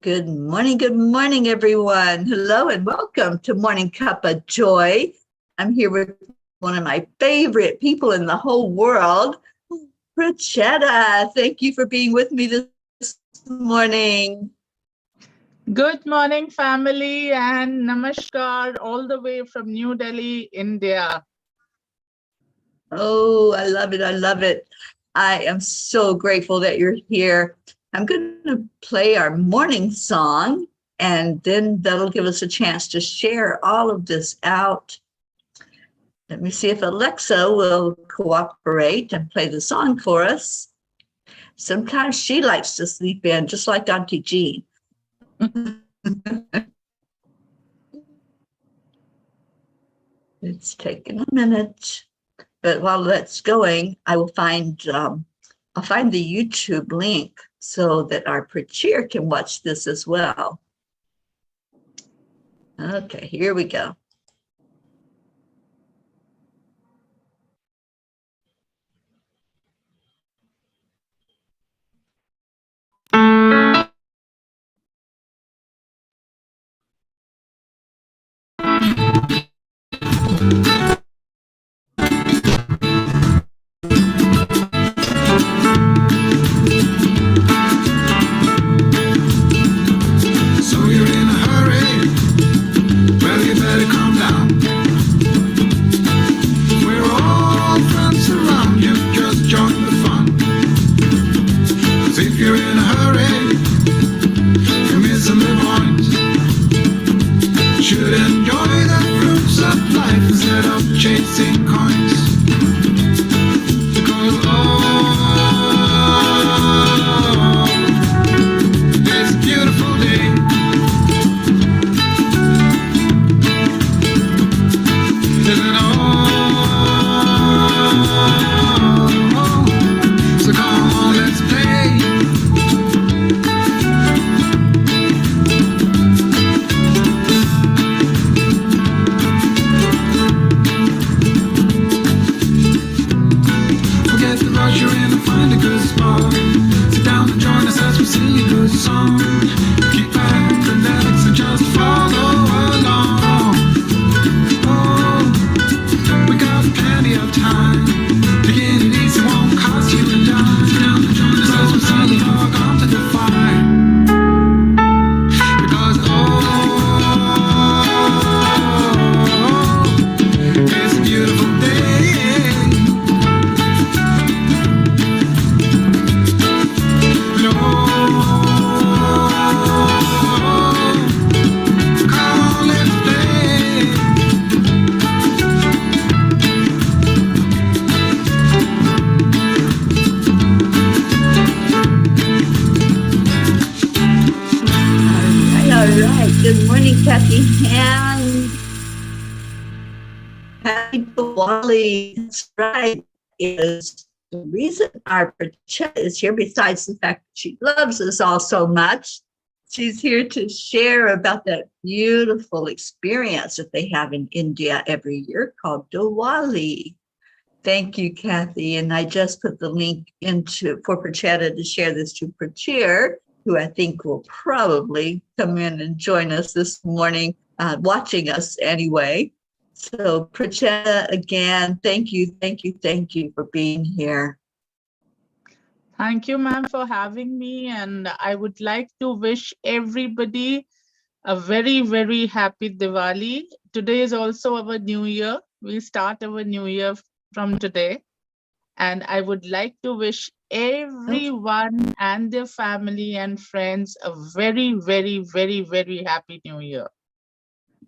Good morning, everyone. Hello and welcome to Morning Cuppa JoY. I'm here with one of my favorite people in the whole world, Pritchetta. Thank you for being with me this morning. Good morning, family, and namaskar all the way from New Delhi, India. Oh, I love it. I love it. I am so grateful that you're here. I'm going to play our morning song, and then that'll give us a chance to share all of this out. Let me see if Alexa will cooperate and play the song for us. Sometimes she likes to sleep in, just like Auntie Jean. It's taking a minute, but while that's going, I will find I'll find the YouTube link so that our preacher can watch this as well. Okay, here we go. Good morning, Kathy Hand. Happy Diwali. That's right. Is the reason our Pritchetta is here, besides the fact that she loves us all so much. She's here to share about that beautiful experience that they have in India every year called Diwali. Thank you, Kathy. And I just put the link for Pritchetta to share this to Pritchetta, who I think will probably come in and join us this morning, watching us anyway. So Pritchetta, again, thank you for being here. Thank you, ma'am, for having me. And I would like to wish everybody a very, very happy Diwali. Today is also our new year. We start our new year from today. And I would like to wish everyone and their family and friends a very, very, very, very happy new year.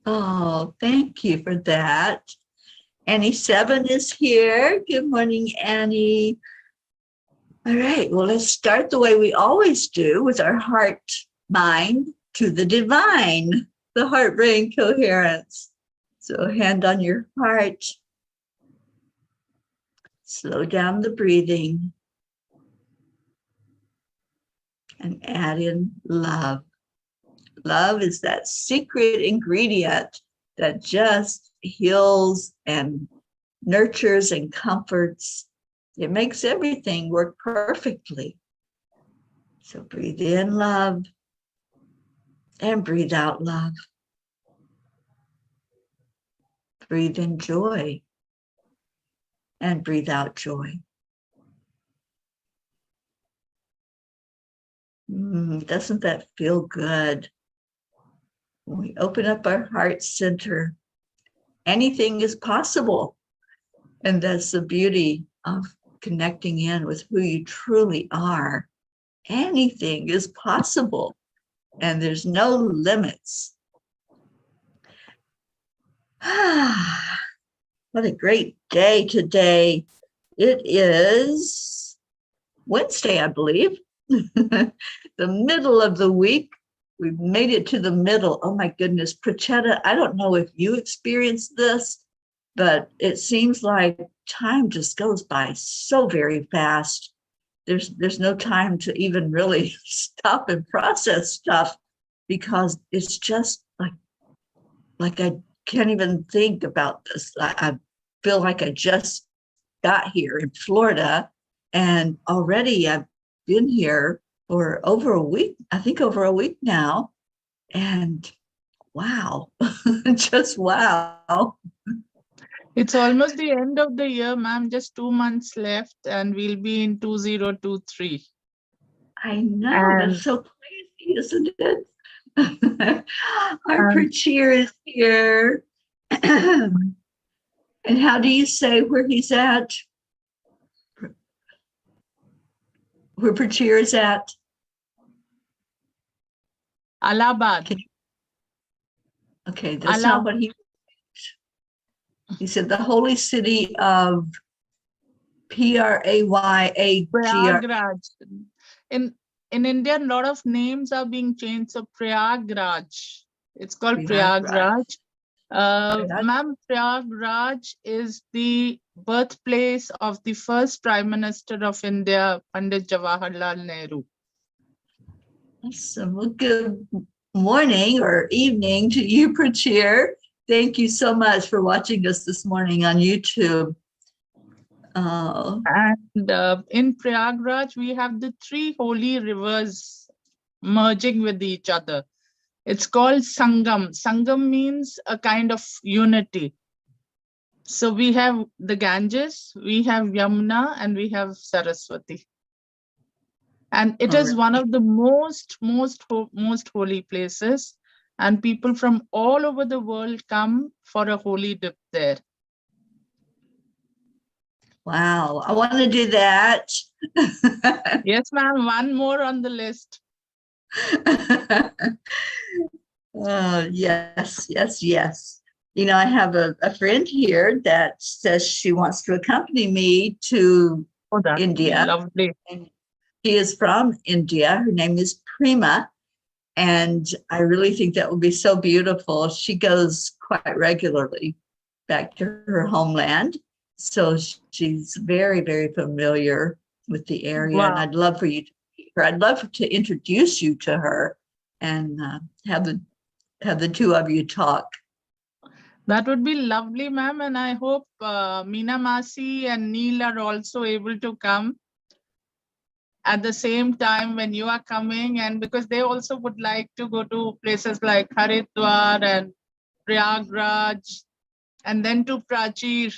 Oh, thank you for that. Annie 7 is here. Good morning, Annie. All right, well, let's start the way we always do, with our heart, mind to the divine, the heart brain coherence. So hand on your heart. Slow down the breathing and add in love. Love is that secret ingredient that just heals and nurtures and comforts. It makes everything work perfectly. So breathe in love And breathe out love. Breathe in joy. And breathe out joy. Doesn't that feel good? When we open up our heart center, anything is possible. And that's the beauty of connecting in with who you truly are. Anything is possible, and there's no limits. What a great day today. It is Wednesday, I believe. The middle of the week. We've made it to the middle. Oh my goodness, Prachetta, I don't know if you experienced this, but it seems like time just goes by so very fast. There's no time to even really stop and process stuff, because it's just like I can't even think about this. I feel like I just got here in Florida, and already I've been here for over a week, I think over a week now. And wow, just wow. It's almost the end of the year, ma'am. Just 2 months left, and we'll be in 2023. I know, that's so crazy, isn't it? Our Prachir is here. And how do you say where he's at? Where Prachir is at? Allahabad. Okay, that's not what he said. The holy city of Prayagraj. In India, a lot of names are being changed. So Prayagraj. It's called Prayagraj. Ma'am, Prayagraj is the birthplace of the first Prime Minister of India, Pandit Jawaharlal Nehru. Awesome. Well, good morning or evening to you, Prachir. Thank you so much for watching us this morning on YouTube. And in Prayagraj, we have the 3 holy rivers merging with each other. It's called Sangam. Sangam means a kind of unity. So we have the Ganges, we have Yamuna, and we have Saraswati. And it is one of the most holy places. And people from all over the world come for a holy dip there. Wow, I want to do that. Yes, ma'am, one more on the list. Yes. You know, I have a friend here that says she wants to accompany me to India. Lovely. She is from India. Her name is Prima. And I really think that would be so beautiful. She goes quite regularly back to her homeland. So she's very, very familiar with the area. Wow. And I'd love for you to meet her. I'd love to introduce you to her and have the two of you talk. That would be lovely, ma'am. And I hope Meena Masi and Neil are also able to come at the same time when you are coming, and because they also would like to go to places like Haridwar and Prayagraj and then to Prachir.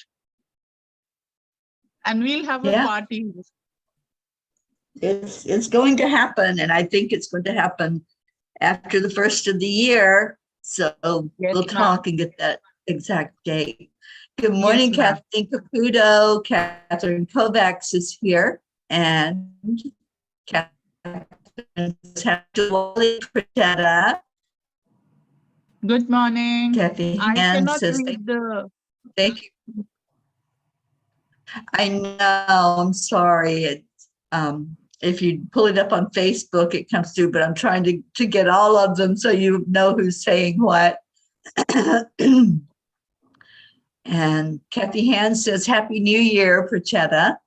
And we'll have a party. It's going to happen, and I think it's going to happen after the first of the year. So we'll talk and get that exact date. Good morning, Kathleen Caputo. Catherine Kovacs is here, and Catherine Prachetta. Good morning. Kathy I Ann cannot says read the... Thank you. I know, I'm sorry. If you pull it up on Facebook, it comes through, but I'm trying to get all of them so you know who's saying what. And Kathy Hand says, Happy New Year, Prachetta.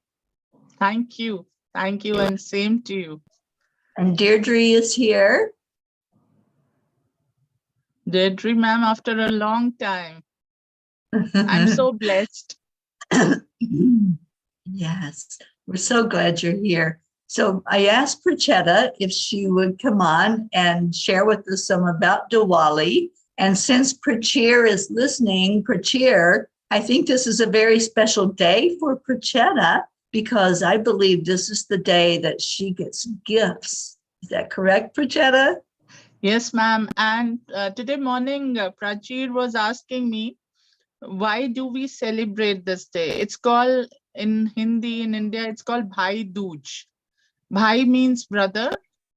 Thank you. Thank you, and same to you. And Deirdre is here. Deirdre, ma'am, after a long time. I'm so blessed. Yes, we're so glad you're here. So I asked Prachetta if she would come on and share with us some about Diwali. And since Prachir is listening, Prachir, I think this is a very special day for Prachetta because I believe this is the day that she gets gifts. Is that correct, Prachetta? Yes, ma'am. And today morning, Prachir was asking me, why do we celebrate this day? It's called, in Hindi, in India, it's called Bhai Dooj. Bhai means brother,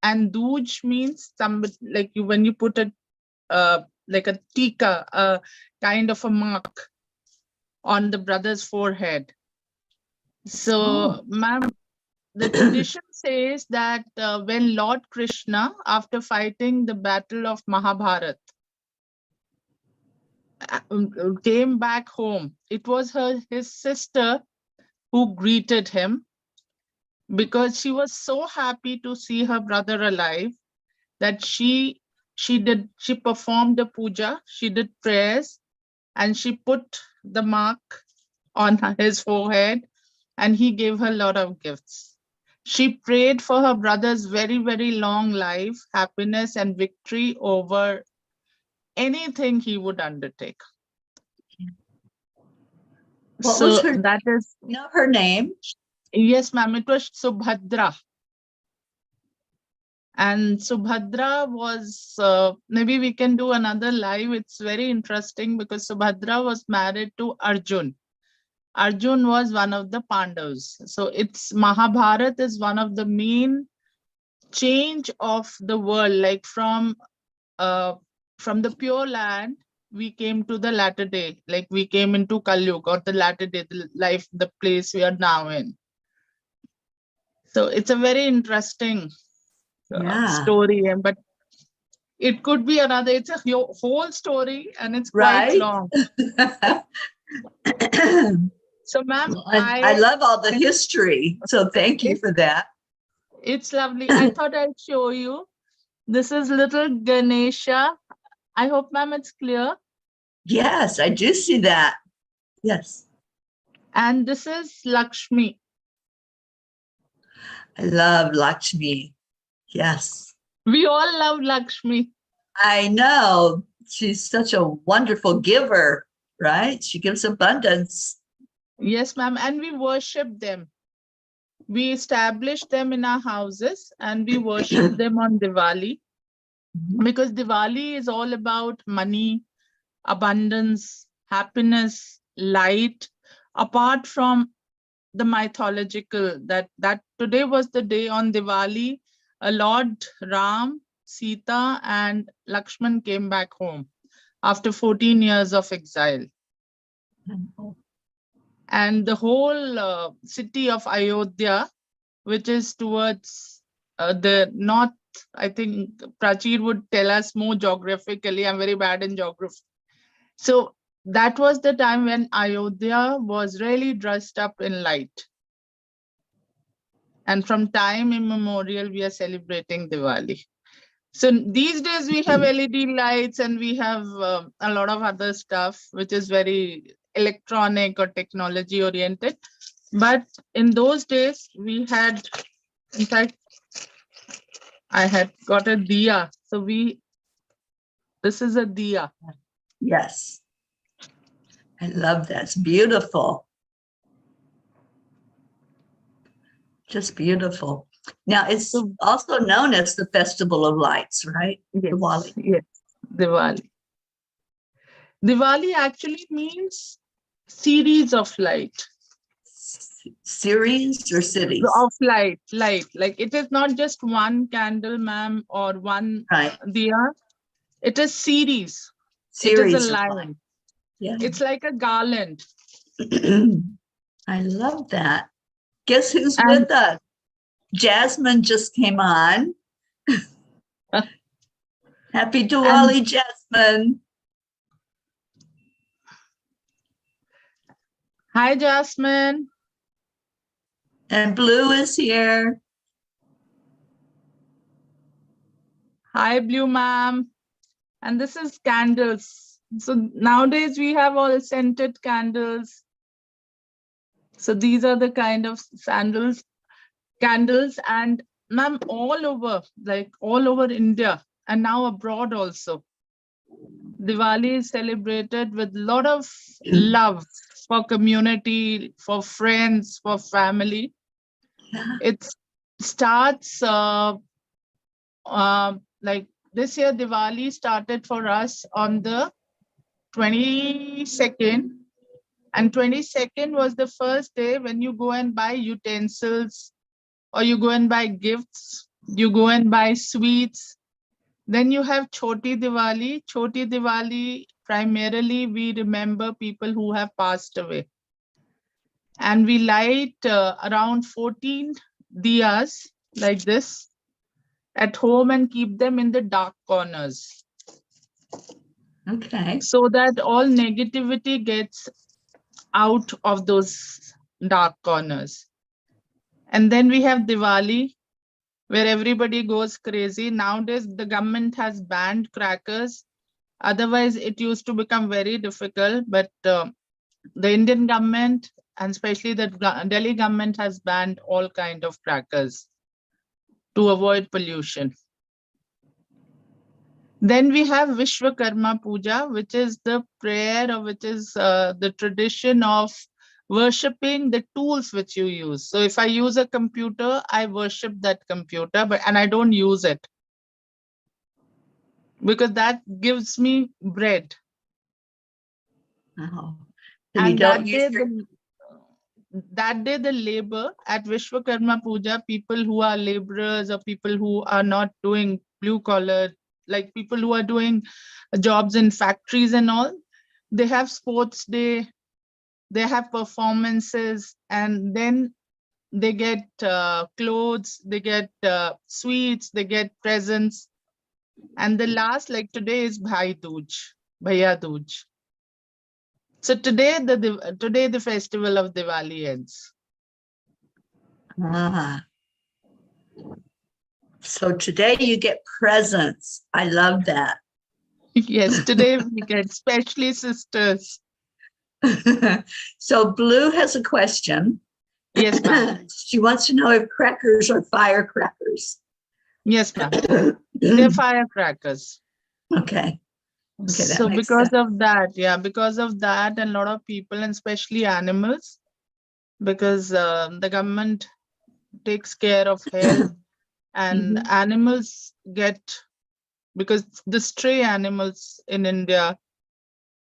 and Dooj means somebody, like you, when you put a like a tika, a kind of a mark on the brother's forehead. So, ma'am, the tradition says that when Lord Krishna, after fighting the battle of Mahabharat, came back home, it was his sister who greeted him because she was so happy to see her brother alive that she performed the puja, she did prayers, and she put the mark on his forehead, and he gave her a lot of gifts. She prayed for her brother's very, very long life, happiness, and victory over anything he would undertake. What was her, that is, know her name? Yes, ma'am, it was Subhadra. And Subhadra was, maybe we can do another live. It's very interesting because Subhadra was married to Arjun. Arjun was one of the Pandavas. So it's Mahabharat is one of the main change of the world, like from the pure land, we came to the latter day, like we came into Kalyug or the latter day, the life, the place we are now in. So it's a very interesting story, but it could be another, it's a whole story and it's quite long. So, ma'am, I love all the history. So thank you for that. It's lovely. I thought I'd show you. This is little Ganesha. I hope, ma'am, it's clear. Yes, I do see that. Yes. And this is Lakshmi. I love Lakshmi. Yes. We all love Lakshmi. I know. She's such a wonderful giver, right? She gives abundance. Yes, ma'am. And we worship them. We establish them in our houses and we worship them on Diwali. Because Diwali is all about money, abundance, happiness, light, apart from the mythological, that today was the day on Diwali, Lord Ram, Sita, and Lakshman came back home after 14 years of exile. And the whole city of Ayodhya, which is towards the north, I think Prachir would tell us more geographically. I'm very bad in geography. So that was the time when Ayodhya was really dressed up in light. And from time immemorial, we are celebrating Diwali. So these days we have LED lights and we have a lot of other stuff, which is very electronic or technology oriented. But in those days we had, in fact, I had got a diya. So this is a diya. Yes. I love that. It's beautiful. Just beautiful. Now, it's also known as the Festival of Lights, right? Yes. Diwali. Yes, Diwali. Diwali actually means series of light. Series or cities? Of light. Like it is not just one candle, ma'am, or one diya. It is series. It is a line. Yeah. It's like a garland. I love that. Guess who's with us? Jasmine just came on. Happy Diwali, Jasmine. Hi, Jasmine. And Blue is here. Hi, Blue ma'am. And this is candles. So nowadays we have all scented candles. So these are the kind of candles. candles, and ma'am, all over, like all over India and now abroad also. Diwali is celebrated with a lot of love for community, for friends, for family. Yeah. It starts like this year, Diwali started for us on the 22nd. And 22nd was the first day when you go and buy utensils, or you go and buy gifts, you go and buy sweets. Then you have Choti Diwali. Choti Diwali, primarily we remember people who have passed away. And we light around 14 diyas like this at home and keep them in the dark corners. Okay. So that all negativity gets out of those dark corners. And then we have Diwali, where everybody goes crazy. Nowadays, the government has banned crackers. Otherwise, it used to become very difficult. But the Indian government, and especially the Delhi government, has banned all kind of crackers to avoid pollution. Then we have Vishwakarma Puja, which is the prayer, or which is the tradition of worshipping the tools which you use. So if I use a computer, I worship that computer, and I don't use it, because that gives me bread. Oh. So you And don't use your... that day the labor at Vishwakarma Puja, people who are laborers or people who are not doing blue collar, like people who are doing jobs in factories and all, they have sports day, they have performances, and then they get clothes, they get sweets, they get presents. And the last, like today, is Bhai Dooj, Bhaiya Dooj. So today the festival of Diwali ends. Ah. So today you get presents. I love that. Yes, today we get, especially sisters. So Blue has a question. Yes, ma'am. She wants to know if crackers are firecrackers. Yes, ma'am. They're firecrackers. Okay. Okay, that So makes because sense. of that, yeah, because of that, and a lot of people, and especially animals, because the government takes care of health, and Mhm. animals get, because the stray animals in India,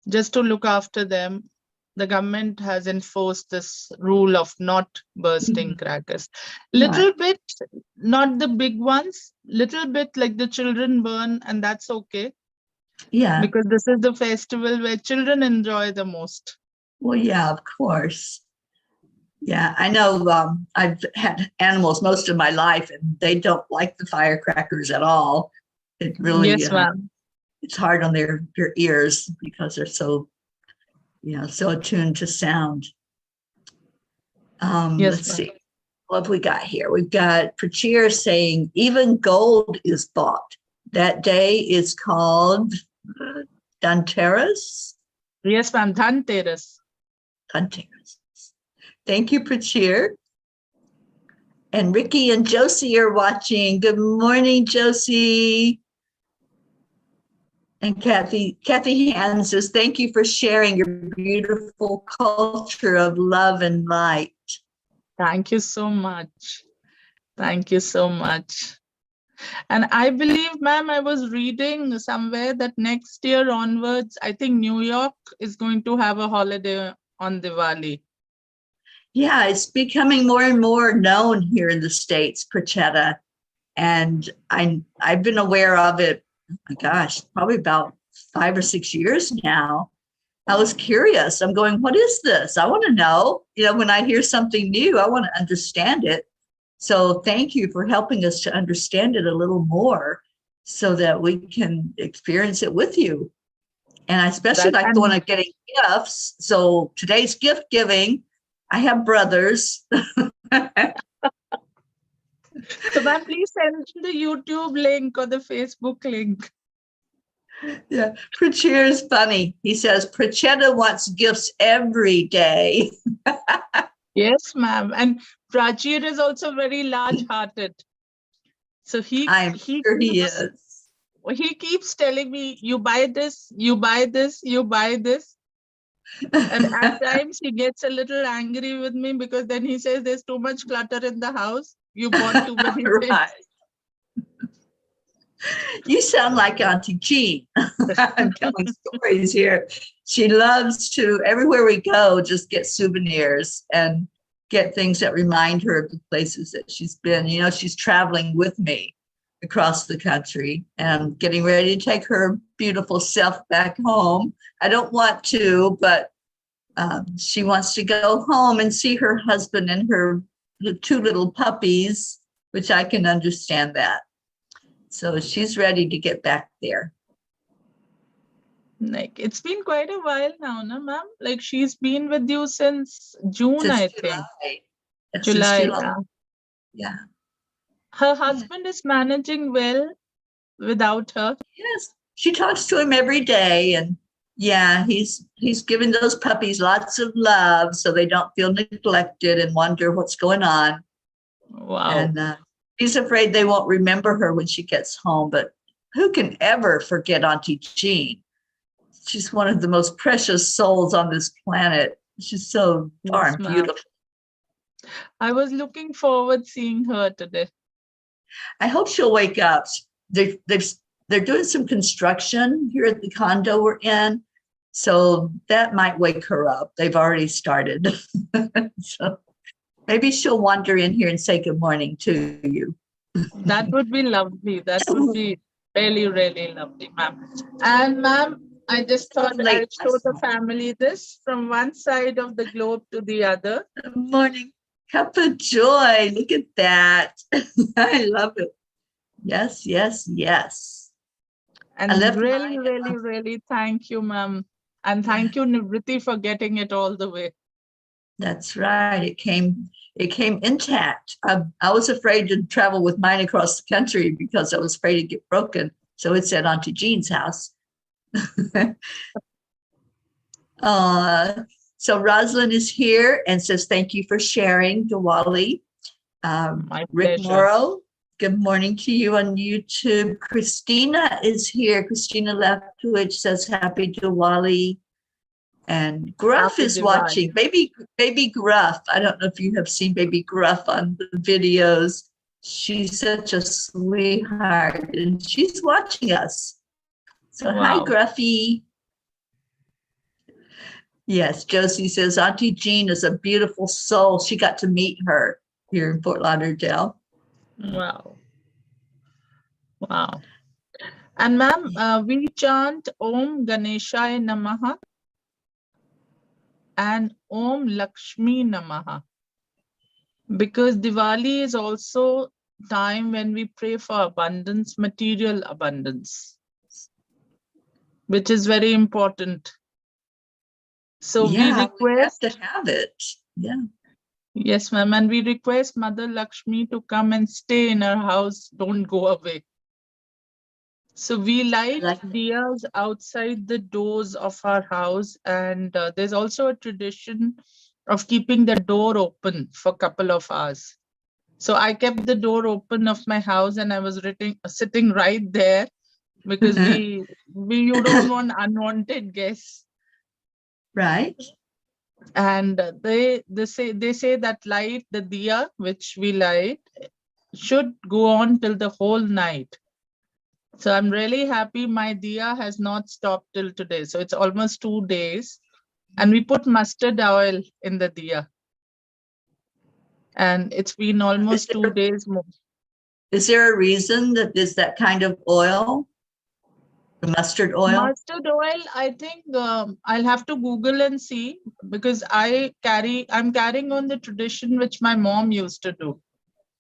just to look after them, the government has enforced this rule of not bursting crackers. Little bit, not the big ones, little bit like the children burn, and that's okay, Yeah. because this is the festival where children enjoy the most. Well, yeah, of course. Yeah, I know. I've had animals most of my life, and they don't like the firecrackers at all. It really, Yes, ma'am. it's hard on their ears because they're so, so attuned to sound. Yes, Let's see. What have we got here? We've got Prachir saying, even gold is bought. That day is called Dhanteras. Yes, ma'am. Dhanteras. Dhanteras. Thank you, Prachir. And Ricky and Josie are watching. Good morning, Josie. And Kathy Hans says, thank you for sharing your beautiful culture of love and light. Thank you so much. Thank you so much. And I believe, ma'am, I was reading somewhere that next year onwards, I think New York is going to have a holiday on Diwali. Yeah, it's becoming more and more known here in the States, Prachetta. And I've been aware of it, oh my gosh, probably about 5 or 6 years now. I was curious. I'm going, what is this? I want to know. When I hear something new, I want to understand it. So thank you for helping us to understand it a little more so that we can experience it with you. And I especially like the one of getting gifts. So today's gift giving, I have brothers. So ma'am, please send the YouTube link or the Facebook link. Yeah, Prachir is funny. He says, Prachetta wants gifts every day. Yes, ma'am. And Prachir is also very large-hearted. So I'm sure he is. he keeps telling me, you buy this, you buy this, you buy this. And at times he gets a little angry with me because then he says there's too much clutter in the house. You bought too many things. Right. You sound like Auntie Jean. I'm telling stories here. She loves to, everywhere we go, just get souvenirs and get things that remind her of the places that she's been. You know, she's traveling with me across the country and getting ready to take her beautiful self back home. I don't want to, but she wants to go home and see her husband and her two little puppies, which I can understand that. So she's ready to get back there. Like, it's been quite a while now, na, ma'am? Like, she's been with you since June, Since I July. think. Since July. July. Yeah. Her husband is managing well without her. Yes. She talks to him every day, and yeah, he's giving those puppies lots of love so they don't feel neglected and wonder what's going on. Wow. And he's afraid they won't remember her when she gets home, but who can ever forget Auntie Jean? She's one of the most precious souls on this planet. She's so darn beautiful. I was looking forward seeing her today. I hope she'll wake up. They're doing some construction here at the condo we're in, so that might wake her up. They've already started. So maybe she'll wander in here and say good morning to you. That would be lovely. That would be really, really lovely, ma'am. And ma'am, I just thought I'd show the family this from one side of the globe to the other. Morning Cuppa JoY. Look at that. I love it. Yes, yes, yes. And really, really, really thank you, ma'am. And thank you, Nivriti, for getting it all the way. That's right. It came intact. I was afraid to travel with mine across the country because I was afraid it'd get broken. So it's at Auntie Jean's house. So Rosalind is here and says, thank you for sharing, Diwali. Rick Morrow, good morning to you on YouTube. Christina is here. Christina Leftwich says, happy Diwali. And Gruff Happy is Diwali. watching. Baby Gruff. I don't know if you have seen Baby Gruff on the videos. She's such a sweetheart and she's watching us. So Wow. Hi, Gruffy. Yes, Josie says, Auntie Jean is a beautiful soul. She got to meet her here in Fort Lauderdale. Wow. Wow. And ma'am, we chant Om Ganeshaya Namaha and Om Lakshmi Namaha because Diwali is also time when we pray for abundance, material abundance, which is very important. So we request to have it. Yeah. Yes, ma'am. And we request Mother Lakshmi to come and stay in our house. Don't go away. So we light diyas outside the doors of our house. And there's also a tradition of keeping the door open for a couple of hours. So I kept the door open of my house and I was sitting right there because you don't want unwanted guests. Right. And they say that light, the diya which we light, should go on till the whole night. So I'm really happy my diya has not stopped till today. So it's almost 2 days. And we put mustard oil in the diya. And it's been almost 2 days more. Is there a reason that there's that kind of oil? The mustard oil? Mustard oil, I think I'll have to Google and see because I'm carrying on the tradition which my mom used to do.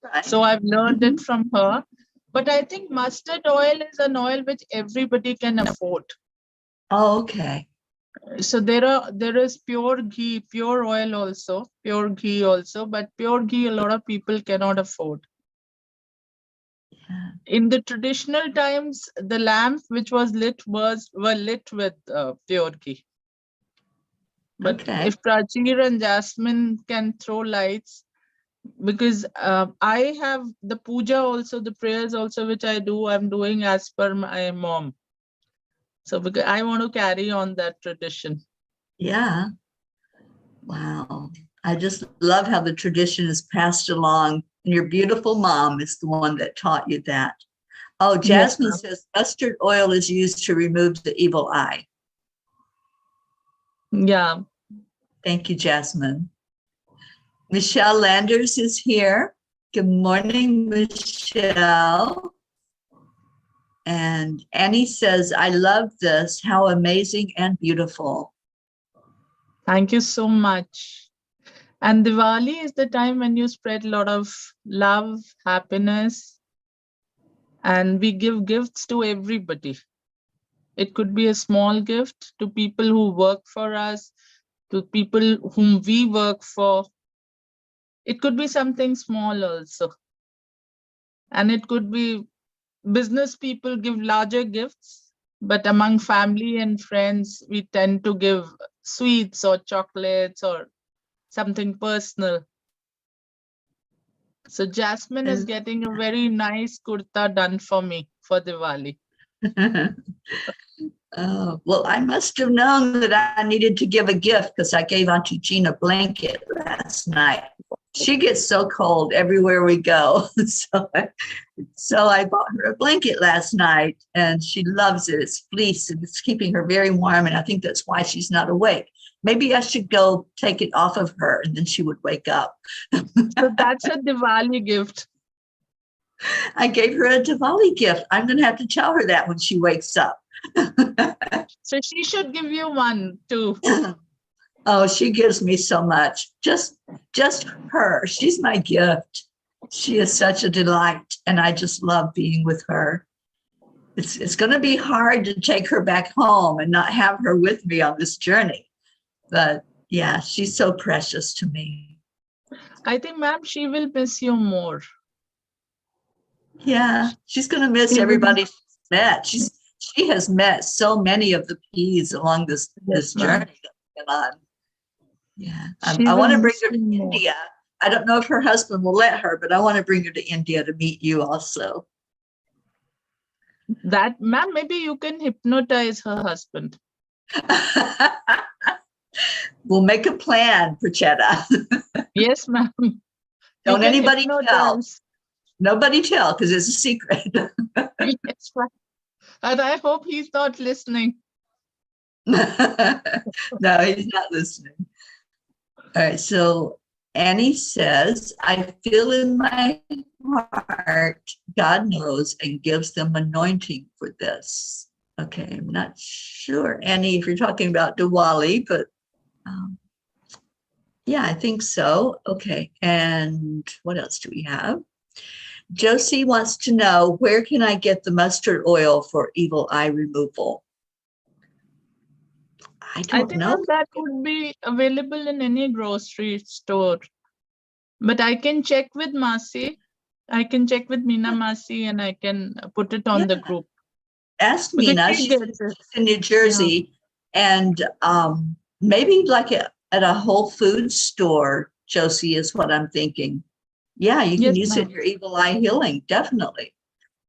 Right. So I've learned it from her. But I think mustard oil is an oil which everybody can afford. Oh, okay. So there is pure ghee, pure oil also, pure ghee also, but pure ghee a lot of people cannot afford. Yeah. In the traditional times, the lamps which was lit were lit with pure ghee. But Okay. if Prachir and Jasmine can throw lights, because I have the puja also, the prayers also, which I'm doing as per my mom. So because I want to carry on that tradition. Yeah. Wow. I just love how the tradition is passed along. And your beautiful mom is the one that taught you that. Oh, Yes, Jasmine ma'am. says mustard oil is used to remove the evil eye. Yeah. Thank you, Jasmine. Michelle Landers is here. Good morning, Michelle. And Annie says, I love this. How amazing and beautiful. Thank you so much. And Diwali is the time when you spread a lot of love, happiness, and we give gifts to everybody. It could be a small gift to people who work for us, to people whom we work for. It could be something small also. And it could be business people give larger gifts, but among family and friends, we tend to give sweets or chocolates or something personal. So Jasmine is getting a very nice kurta done for me for Diwali. Well, I must have known that I needed to give a gift because I gave Auntie Jean a blanket last night. She gets so cold everywhere we go. So I bought her a blanket last night and she loves it. It's fleece and it's keeping her very warm. And I think that's why she's not awake. Maybe I should go take it off of her and then she would wake up. So that's a Diwali gift. I gave her a Diwali gift. I'm going to have to tell her that when she wakes up. So she should give you one too. Oh, she gives me so much. Just her. She's my gift. She is such a delight, and I just love being with her. It's going to be hard to take her back home and not have her with me on this journey. But yeah, she's so precious to me. I think, ma'am, she will miss you more. Yeah, she's going to miss everybody she's met. She has met so many of the P's along this journey that we've been on. Yeah, I want to bring her to India. I don't know if her husband will let her, but I want to bring her to India to meet you also. That, ma'am, maybe you can hypnotize her husband. We'll make a plan, Prachetta. Yes, ma'am. Don't anybody tell. Nobody tell, because it's a secret. Yes, ma'am. And I hope he's not listening. No, he's not listening. All right, so Annie says, I feel in my heart, God knows, and gives them anointing for this. Okay, I'm not sure, Annie, if you're talking about Diwali, but yeah, I think so. Okay, and what else do we have? Josie wants to know, where can I get the mustard oil for evil eye removal? I think know. That would be available in any grocery store. But I can check with Masi. I can check with Meena Masi and I can put it on the group. Ask Meena. She's in New Jersey. Yeah. And maybe like at a Whole Foods store, Josie, is what I'm thinking. Yeah, you can use it in your evil eye healing. Definitely.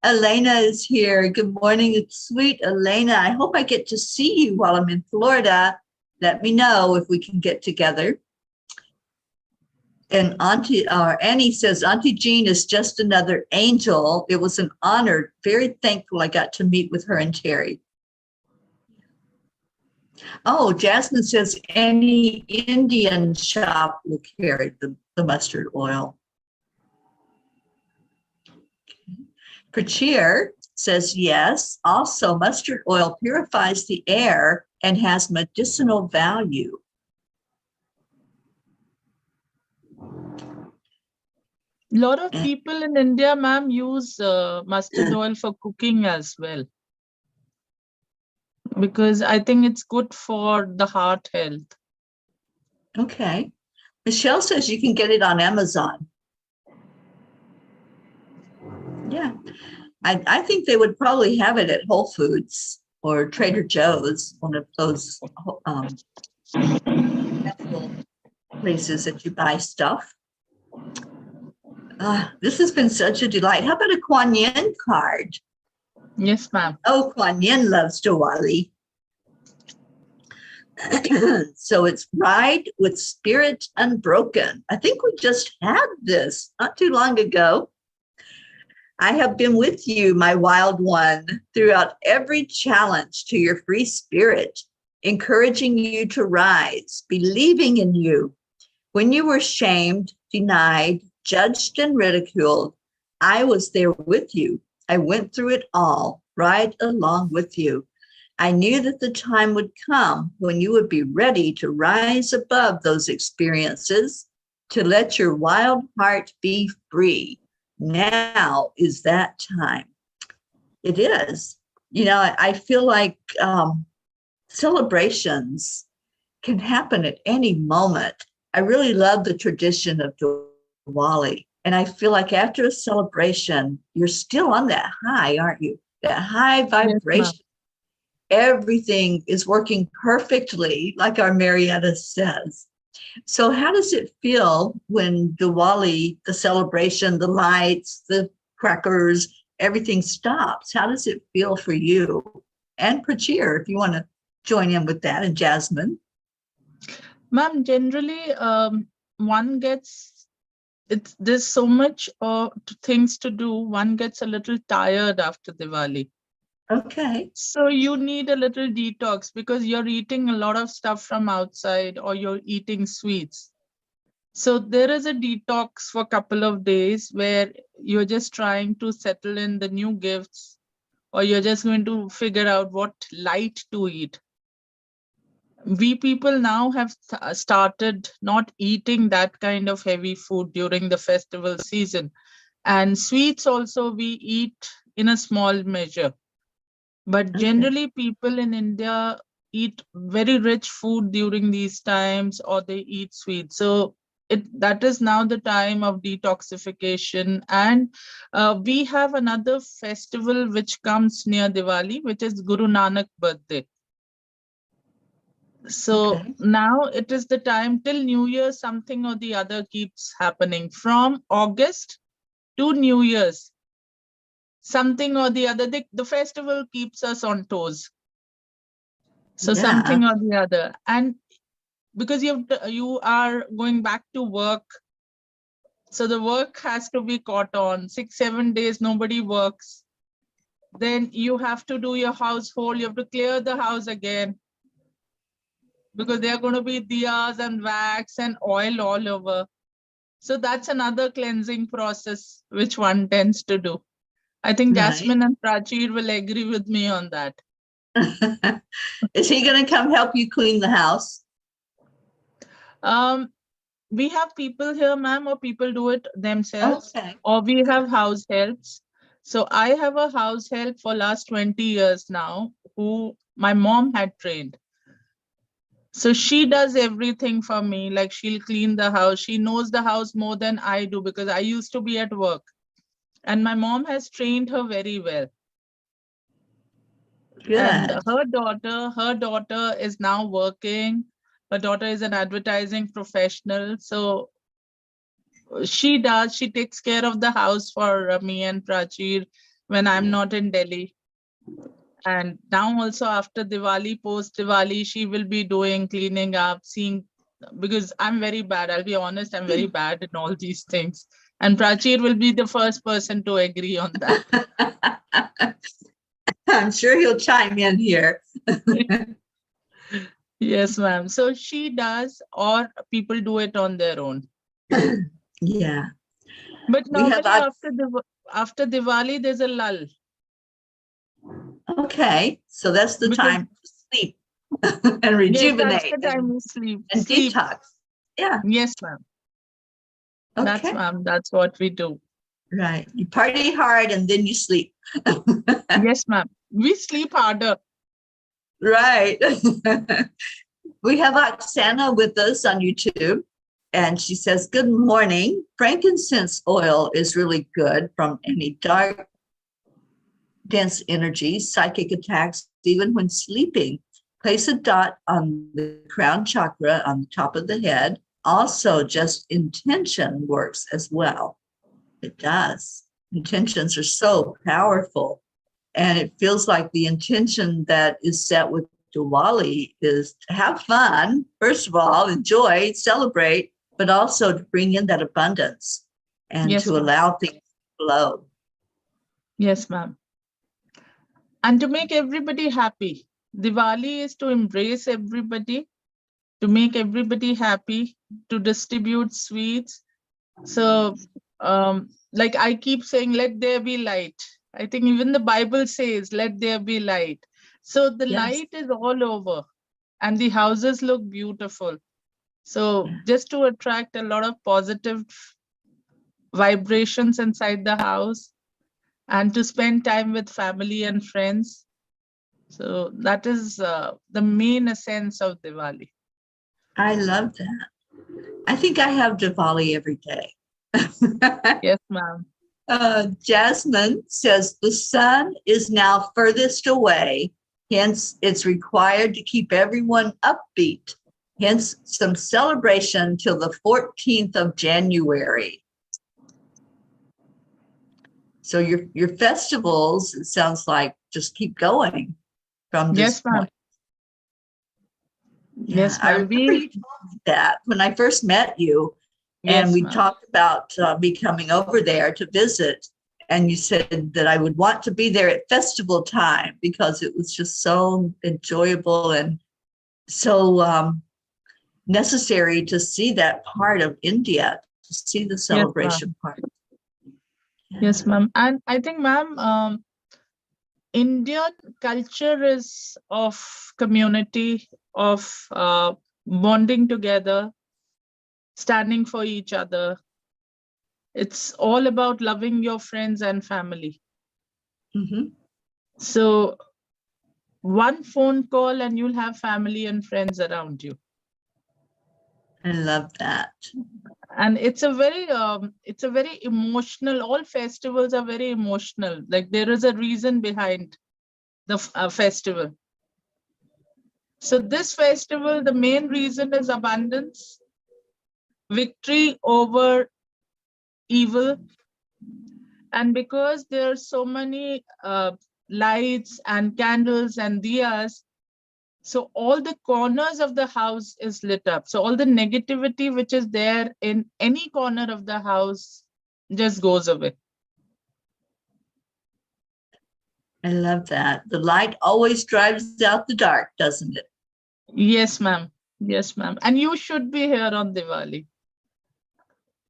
Elena is here. Good morning. It's sweet Elena. I hope I get to see you while I'm in Florida. Let me know if we can get together. And Annie says, Auntie Jean is just another angel. It was an honor. Very thankful I got to meet with her and Teri. Oh, Jasmine says any Indian shop will carry the mustard oil. Prachir says yes. Also, mustard oil purifies the air and has medicinal value. A lot of people in India, ma'am, use mustard oil for cooking as well. Because I think it's good for the heart health. Okay. Michelle says you can get it on Amazon. Yeah. I think they would probably have it at Whole Foods or Trader Joe's, one of those multiple places that you buy stuff. This has been such a delight. How about a Kuan Yin card? Yes, ma'am. Oh, Kuan Yin loves Diwali. So it's Ride with Spirit Unbroken. I think we just had this not too long ago. I have been with you, my wild one, throughout every challenge to your free spirit, encouraging you to rise, believing in you. When you were shamed, denied, judged, and ridiculed, I was there with you. I went through it all, right along with you. I knew that the time would come when you would be ready to rise above those experiences, to let your wild heart be free. Now is that time. It is. You know, I feel like celebrations can happen at any moment. I really love the tradition of Diwali. And I feel like after a celebration, you're still on that high, aren't you? That high vibration. Yes, Everything is working perfectly, like our Marietta says. So how does it feel when Diwali, the celebration, the lights, the crackers, everything stops? How does it feel for you? And Prachir, if you want to join in with that, and Jasmine. ma'am. Generally, one gets there's so much things to do. One gets a little tired after Diwali. Okay. So you need a little detox because you're eating a lot of stuff from outside or you're eating sweets. So there is a detox for a couple of days where you're just trying to settle in the new gifts, or you're just going to figure out what light to eat. We people now have started not eating that kind of heavy food during the festival season. And sweets also we eat in a small measure. But generally, people in India eat very rich food during these times, or they eat sweets. So that is now the time of detoxification. And we have another festival which comes near Diwali, which is Guru Nanak birthday. So now it is the time till New Year, something or the other keeps happening. From August to New Year's, something or the other, the festival keeps us on toes. So something or the other. And because you are going back to work, so the work has to be caught on. 6-7 days nobody works. Then you have to do your household, you have to clear the house again, because there are going to be diyas and wax and oil all over. So that's another cleansing process which one tends to do. I think Jasmine and Prachir will agree with me on that. Is he going to come help you clean the house? We have people here, ma'am, or people do it themselves, Okay. or we have house helps. So I have a house help for last 20 years now, who my mom had trained. So she does everything for me. Like, she'll clean the house. She knows the house more than I do because I used to be at work. And my mom has trained her very well. Good. And her daughter is now working. Her daughter is an advertising professional. So she takes care of the house for me and Prachir when I'm not in Delhi. And now also after Diwali, post Diwali, she will be doing cleaning up, seeing, because I'm very bad. I'll be honest, I'm very bad in all these things. And Prachir will be the first person to agree on that. I'm sure he'll chime in here. Yes, ma'am. So she does, or people do it on their own. Yeah. But normally after Diwali, there's a lull. Okay. So that's the time to sleep and rejuvenate. Yes, that's the time to sleep. And detox. Yeah. Yes, ma'am. Okay. That's, ma'am, that's what we do. Right. You party hard and then you sleep. Yes, ma'am. We sleep harder. Right. We have Oksana with us on YouTube, and she says, good morning. Frankincense oil is really good from any dark, dense energy, psychic attacks, even when sleeping. place a dot on the crown chakra on the top of the head. Also, just intention works as well. It does. Intentions are so powerful. And it feels like the intention that is set with Diwali is to have fun, first of all, enjoy, celebrate, but also to bring in that abundance and Yes, to ma'am. allow things to flow. Yes, ma'am. And to make everybody happy. Diwali is to embrace everybody, to make everybody happy, to distribute sweets. So, like I keep saying, let there be light. I think even the Bible says, let there be light. So the Yes. light is all over and the houses look beautiful. So just to attract a lot of positive vibrations inside the house and to spend time with family and friends. So that is the main essence of Diwali. I love that. I think I have Diwali every day. Yes, ma'am. Jasmine says the sun is now furthest away, hence it's required to keep everyone upbeat. Hence some celebration till the 14th of January. So your festivals, it sounds like, just keep going from this Yes, ma'am. point. Yes, I ma'am. remember you told me that when I first met you, and Yes, we ma'am. talked about me coming over there to visit. And you said that I would want to be there at festival time because it was just so enjoyable and so necessary to see that part of India, to see the celebration part. Yes, ma'am. And I think, ma'am, Indian culture is of community, of bonding together, standing for each other. It's all about loving your friends and family. Mhm. So one phone call and you'll have family and friends around you. I love that. And it's a very emotional, all festivals are very emotional. Like there is a reason behind the festival. So this festival, the main reason is abundance, victory over evil. And because there are so many lights and candles and diyas, so all the corners of the house is lit up. So all the negativity which is there in any corner of the house just goes away. I love that. The light always drives out the dark, doesn't it? Yes, ma'am. Yes, ma'am. And you should be here on Diwali.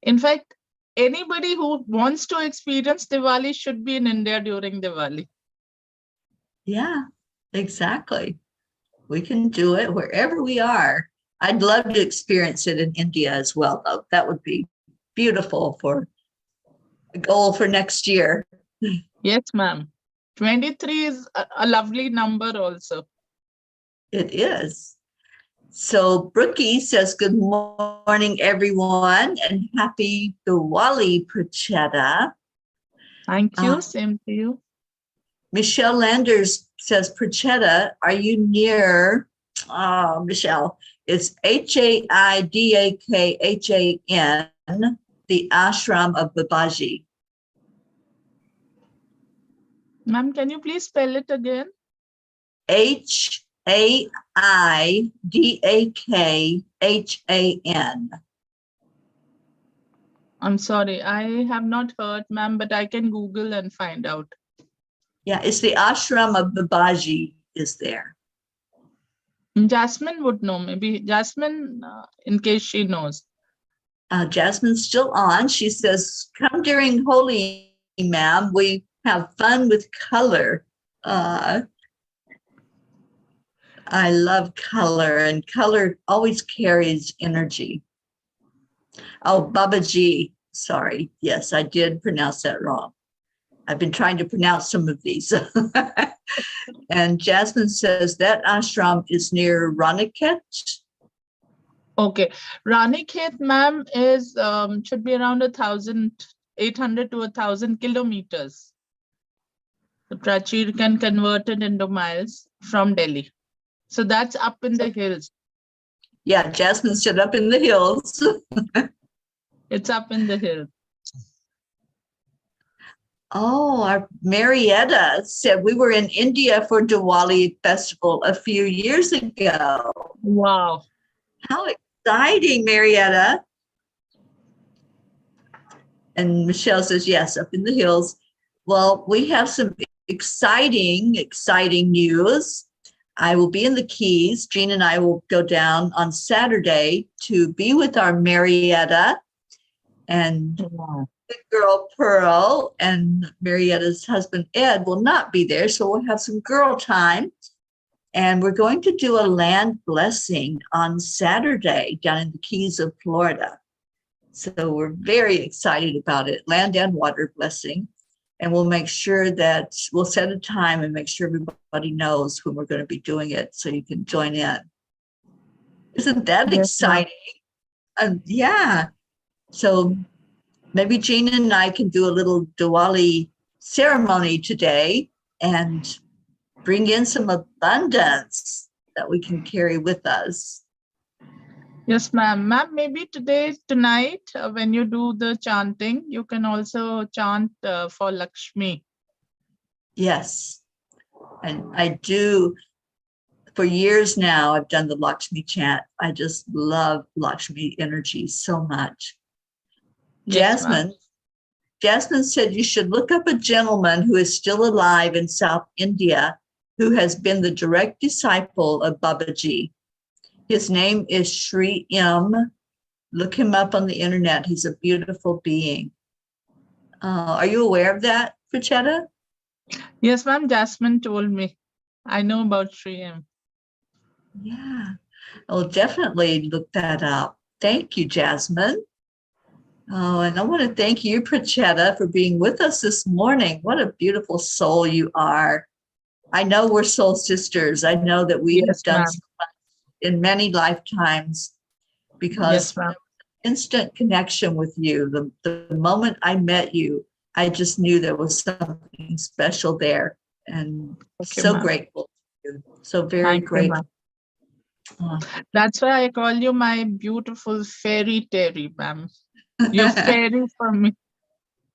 In fact, anybody who wants to experience Diwali should be in India during Diwali. Yeah, exactly. We can do it wherever we are. I'd love to experience it in India as well, though. That would be beautiful for a goal for next year. Yes, ma'am. 23 is a lovely number also. It is. So Brookie says, good morning, everyone, and happy Diwali, Prachetta. Thank you. Same to you. Michelle Landers says, Prachetta, are you near, Michelle, it's Haidakhan, the ashram of Babaji. Ma'am, can you please spell it again? Haidakhan. I'm sorry, I have not heard, ma'am, but I can Google and find out. Yeah, it's the ashram of Babaji is there. Jasmine would know, maybe Jasmine, in case she knows. Jasmine's still on. She says, come during Holi, ma'am. We have fun with color. I love color, and color always carries energy. Oh, Babaji. Sorry. Yes, I did pronounce that wrong. I've been trying to pronounce some of these. And Jasmine says that ashram is near Raniket. Okay, Ranikhet, ma'am, is should be around 1,800 to 1,000 kilometers. So Prachi can convert it into miles from Delhi. So that's up in the hills. Yeah, Jasmine said up in the hills. It's up in the hills. Oh, our Marietta said we were in India for Diwali festival a few years ago. Wow. How exciting, Marietta. And Michelle says, yes, up in the hills. Well, we have some exciting news. I will be in the Keys. Jean and I will go down on Saturday to be with our Marietta and Wow. the girl Pearl, and Marietta's husband Ed will not be there. So we'll have some girl time. And we're going to do a land blessing on Saturday down in the Keys of Florida. So we're very excited about it, land and water blessing. And we'll make sure that we'll set a time and make sure everybody knows when we're going to be doing it so you can join in. Isn't that exciting? Yeah. So maybe Jean and I can do a little Diwali ceremony today and bring in some abundance that we can carry with us. Yes, ma'am. Ma'am, maybe tonight, when you do the chanting, you can also chant for Lakshmi. Yes. And I do, for years now, I've done the Lakshmi chant. I just love Lakshmi energy so much. Yes, Jasmine said you should look up a gentleman who is still alive in South India who has been the direct disciple of Babaji. His name is Sri M. Look him up on the internet. He's a beautiful being. Are you aware of that, Frachetta? Yes, ma'am. Jasmine told me. I know about Sri M. Yeah. I'll definitely look that up. Thank you, Jasmine. Oh, and I want to thank you, Prachetta, for being with us this morning. What a beautiful soul you are. I know we're soul sisters. I know that we have done so much in many lifetimes because instant connection with you. The moment I met you, I just knew there was something special there, and grateful to you. So very grateful. That's why I call you my beautiful fairy Teri, ma'am. You're fairy for me.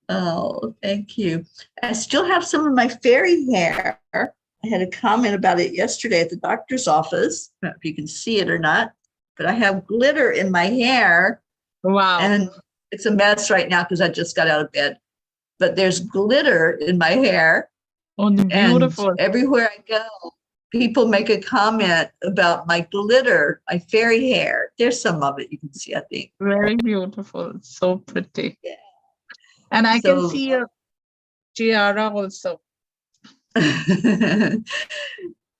Oh, thank you. I still have some of my fairy hair. I had a comment about it yesterday at the doctor's office. I don't know if you can see it or not, but I have glitter in my hair. Wow. And it's a mess right now because I just got out of bed. But there's glitter in my hair. Oh, beautiful. And everywhere I go, people make a comment about my glitter, my fairy hair. There's some of it you can see, I think. Very beautiful. So pretty. Yeah. And I can see your tiara also.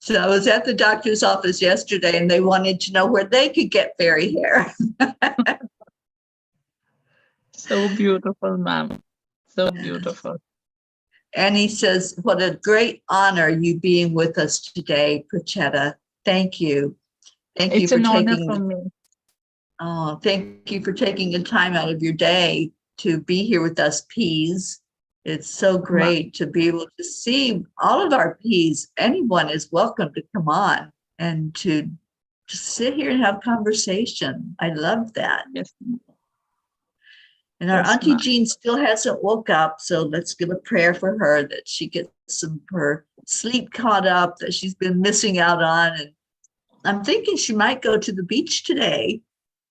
So I was at the doctor's office yesterday and they wanted to know where they could get fairy hair. So beautiful, ma'am. So beautiful. And he says, what a great honor you being with us today, Prachetta. Thank you. Thank you for taking. It's an honor taking. for me. Oh, thank you for taking the time out of your day to be here with us, Peas. It's so great to be able to see all of our Peas. Anyone is welcome to come on and to just sit here and have conversation. I love that. Yes. And our Auntie Jean still hasn't woke up, so let's give a prayer for her that she gets some of her sleep caught up that she's been missing out on. And I'm thinking she might go to the beach today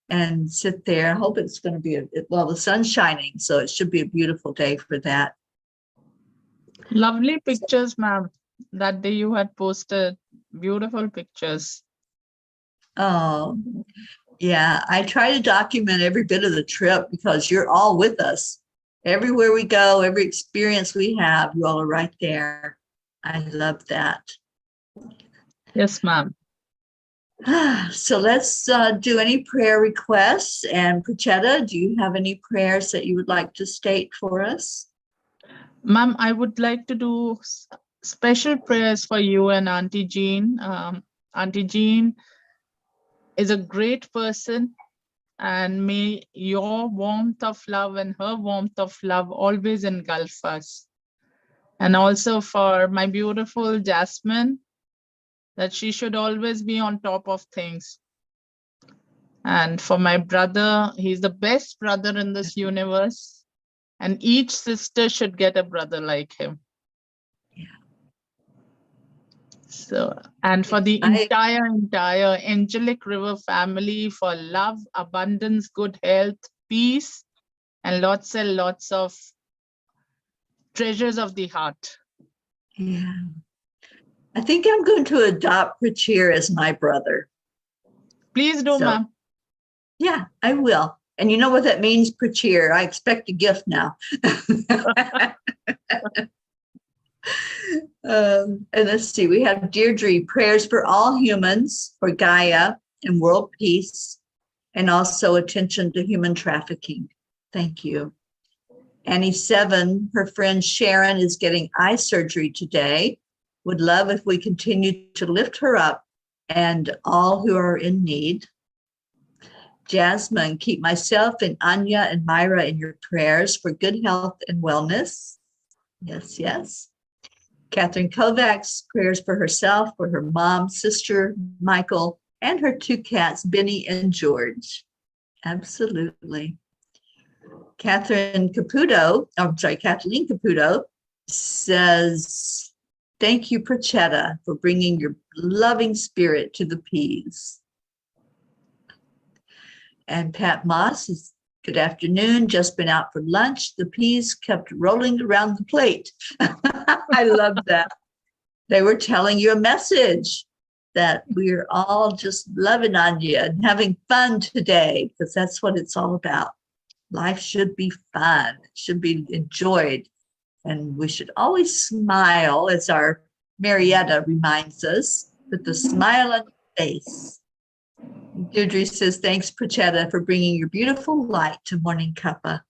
and sit there. I hope it's going to be, the sun's shining, so it should be a beautiful day for that. Lovely pictures, ma'am. That day you had posted beautiful pictures. Oh, yeah. I try to document every bit of the trip because you're all with us. Everywhere we go, every experience we have, you all are right there. I love that. Yes, ma'am. So let's do any prayer requests. And Prachetta, do you have any prayers that you would like to state for us? Ma'am, I would like to do special prayers for you and Auntie Jean. Auntie Jean is a great person, and may your warmth of love and her warmth of love always engulf us. And also for my beautiful Jasmine, that she should always be on top of things. And for my brother, he's the best brother in this universe. And each sister should get a brother like him. Yeah. So, and for the entire Angelic River family, for love, abundance, good health, peace, and lots of treasures of the heart. Yeah. I think I'm going to adopt Prachir as my brother. Please do, ma'am. Yeah, I will. And you know what that means, Prachir? I expect a gift now. And let's see, we have Deirdre, prayers for all humans, for Gaia and world peace, and also attention to human trafficking. Thank you. Annie 7, her friend Sharon is getting eye surgery today. Would love if we continue to lift her up and all who are in need. Jasmine, keep myself and Anya and Myra in your prayers for good health and wellness. Yes, yes. Catherine Kovacs, prayers for herself, for her mom, sister, Michael, and her 2 cats, Benny and George. Absolutely. Kathleen Caputo says, thank you, Prachetta, for bringing your loving spirit to the peas. And Pat Moss is, good afternoon, just been out for lunch. The peas kept rolling around the plate. I love that. They were telling you a message that we're all just loving on you and having fun today, because that's what it's all about. Life should be fun, it should be enjoyed, and we should always smile, as our Marietta reminds us, with a smile on your face. Deirdre says, thanks, Prachetta, for bringing your beautiful light to Morning Cuppa.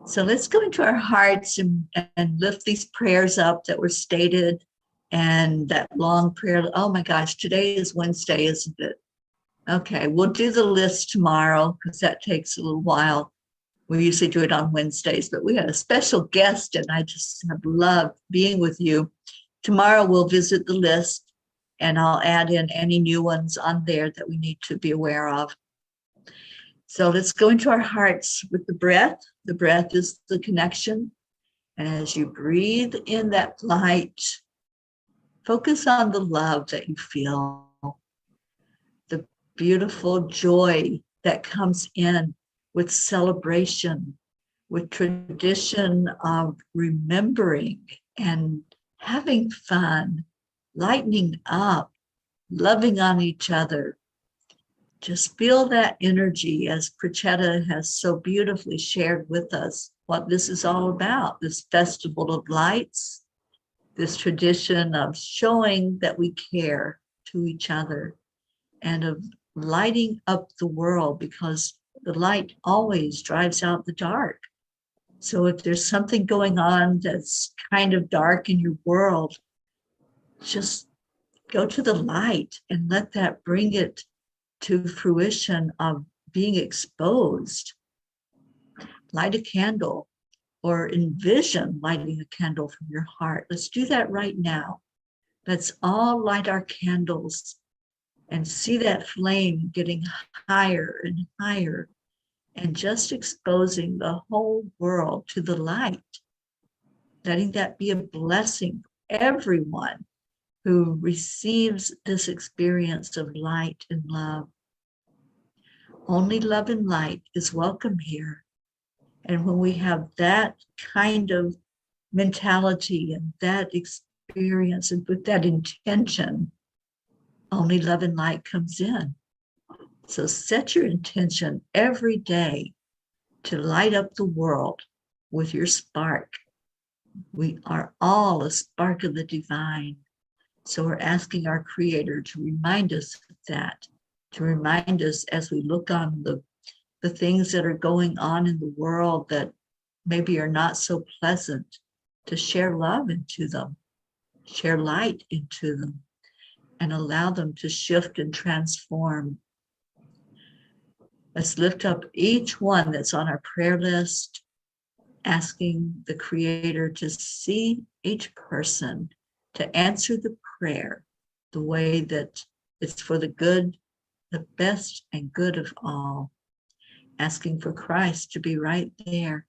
So let's go into our hearts and lift these prayers up that were stated, and that long prayer. Oh my gosh, today is Wednesday, isn't it? Okay, we'll do the list tomorrow because that takes a little while. We usually do it on Wednesdays, but we had a special guest and I just have loved being with you. Tomorrow we'll visit the list and I'll add in any new ones on there that we need to be aware of. So let's go into our hearts with the breath. The breath is the connection. And as you breathe in that light, focus on the love that you feel, the beautiful joy that comes in with celebration, with tradition of remembering and having fun, lightening up, loving on each other. Just feel that energy, as Prachetta has so beautifully shared with us what this is all about, this festival of lights, this tradition of showing that we care to each other and of lighting up the world, because the light always drives out the dark. So if there's something going on that's kind of dark in your world, just go to the light and let that bring it to fruition of being exposed. Light a candle or envision lighting a candle from your heart. Let's do that right now. Let's all light our candles and see that flame getting higher and higher and just exposing the whole world to the light. Letting that be a blessing for everyone who receives this experience of light and love. Only love and light is welcome here. And when we have that kind of mentality and that experience and with that intention, only love and light comes in. So set your intention every day to light up the world with your spark. We are all a spark of the divine. So we're asking our Creator to remind us of that, to remind us as we look on the things that are going on in the world that maybe are not so pleasant, to share love into them, share light into them, and allow them to shift and transform. Let's lift up each one that's on our prayer list, asking the Creator to see each person, to answer the prayer the way that it's for the good, the best and good of all, asking for Christ to be right there,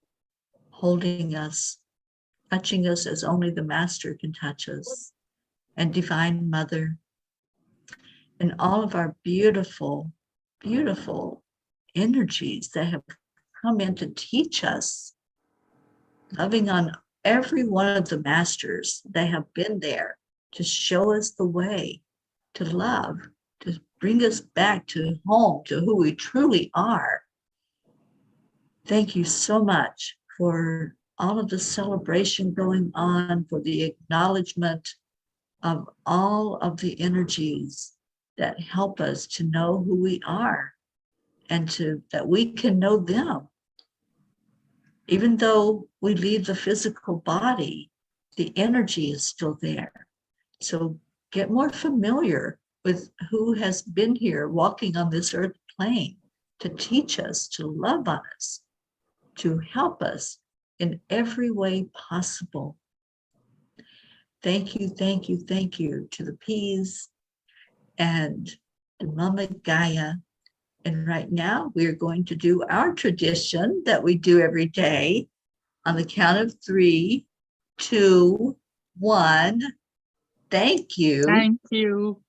holding us, touching us as only the Master can touch us, and Divine Mother, and all of our beautiful, beautiful energies that have come in to teach us, loving on every one of the masters. They have been there to show us the way to love, to bring us back to home, to who we truly are. Thank you so much for all of the celebration going on, for the acknowledgement of all of the energies that help us to know who we are and that we can know them. Even though we leave the physical body, the energy is still there. So get more familiar with who has been here walking on this earth plane to teach us, to love on us, to help us in every way possible. Thank you, thank you, thank you to the peas and to Mama Gaia. And right now we're going to do our tradition that we do every day on the count of 3, 2, 1. Thank you. Thank you.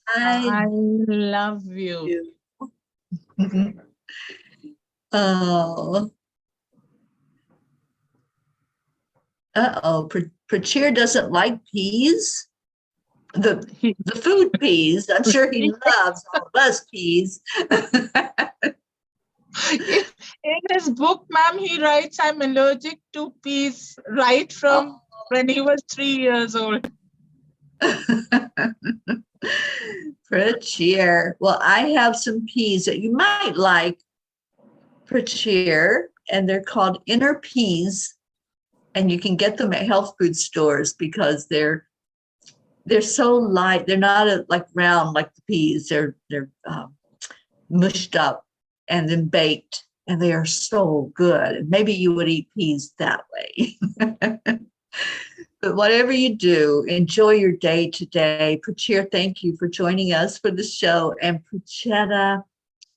I I love you. do. Oh. Uh-oh. Prachir doesn't like peas. The food peas. I'm sure he loves all of us peas. In his book, ma'am, he writes, I'm allergic to peas right from when he was 3 years old. Prachir. Well, I have some peas that you might like, Prachir, and they're called inner peas, and you can get them at health food stores because they're so light. They're not like round like the peas. They're mushed up and then baked, and they are so good. And maybe you would eat peas that way. But whatever you do, enjoy your day today. Prachir, thank you for joining us for the show. And Prachetta,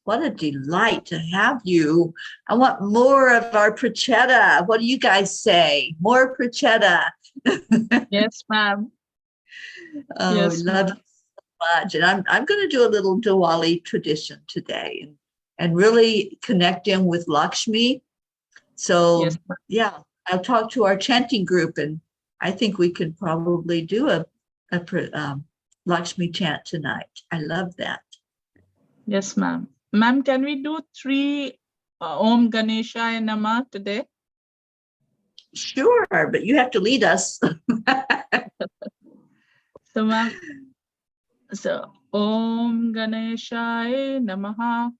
what a delight to have you. I want more of our Prachetta. What do you guys say? More Prachetta. Yes, ma'am. Oh, Yes, love you so much. And I'm going to do a little Diwali tradition today and really connect in with Lakshmi. So, yes, yeah, I'll talk to our chanting group, and I think we could probably do a Lakshmi chant tonight. I love that. yes, ma'am. Ma'am, can we do 3 Om Ganeshaya Namah today? Sure, but you have to lead us. So, ma'am, Om Ganeshaya Namaha.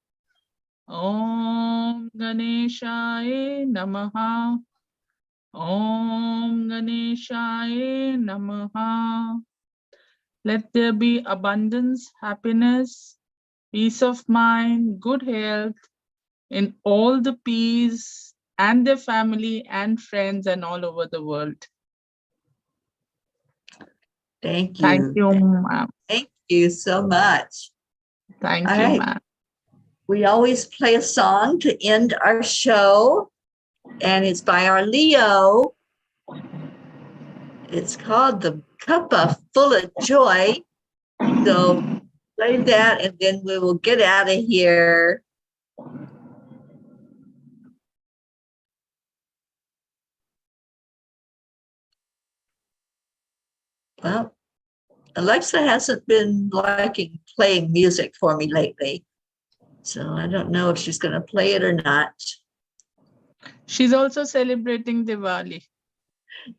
Om Ganeshaya Namaha. Om Ganeshaya Namaha. Let there be abundance, happiness, peace of mind, good health in all the peas and their family and friends and all over the world. Thank you. Thank you, ma'am. Thank you so much. Thank All you, right. ma'am. We always play a song to end our show, and it's by our Leo. It's called the Cuppa Fulla Joy. So play that, and then we will get out of here. Well, Alexa hasn't been liking playing music for me lately, so I don't know if she's going to play it or not. She's also celebrating Diwali.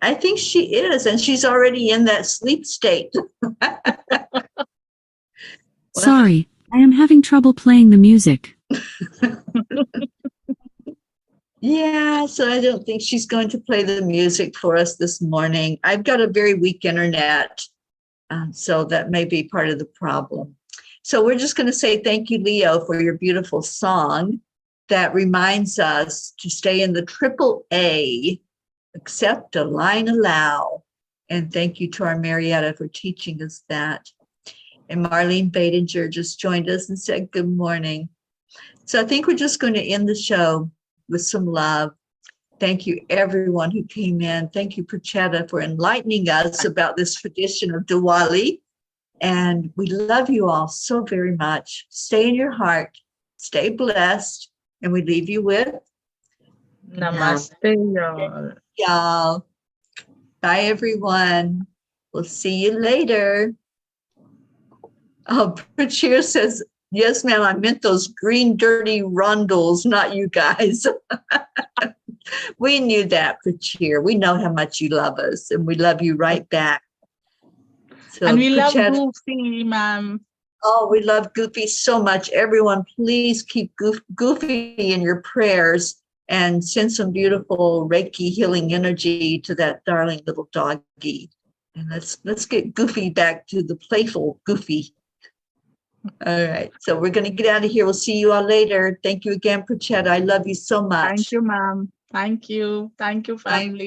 I think she is, and she's already in that sleep state. Sorry, I am having trouble playing the music. Yeah, so I don't think she's going to play the music for us this morning. I've got a very weak internet, so that may be part of the problem. So we're just going to say thank you, Leo, for your beautiful song that reminds us to stay in the triple A, accept, align, allow. And thank you to our Marietta for teaching us that. And Marlene Badinger just joined us and said good morning. So I think we're just going to end the show with some love. Thank you, everyone who came in. Thank you, Prachetta, for enlightening us about this tradition of Diwali. And we love you all so very much. Stay in your heart. Stay blessed. And we leave you with Namaste, y'all. y'all. Bye, everyone. We'll see you later. Oh, Prachir says, yes, ma'am, I meant those green, dirty rundles, not you guys. We knew that, Prachir. We know how much you love us, and we love you right back. So, And we love Prachetta, Goofy, ma'am. oh, we love Goofy so much. Everyone, please keep Goofy in your prayers and send some beautiful Reiki healing energy to that darling little doggy. And let's get Goofy back to the playful Goofy. All right. So we're going to get out of here. We'll see you all later. Thank you again, Prachetta. I love you so much. Thank you, ma'am. Thank you. Thank you, Bye. family.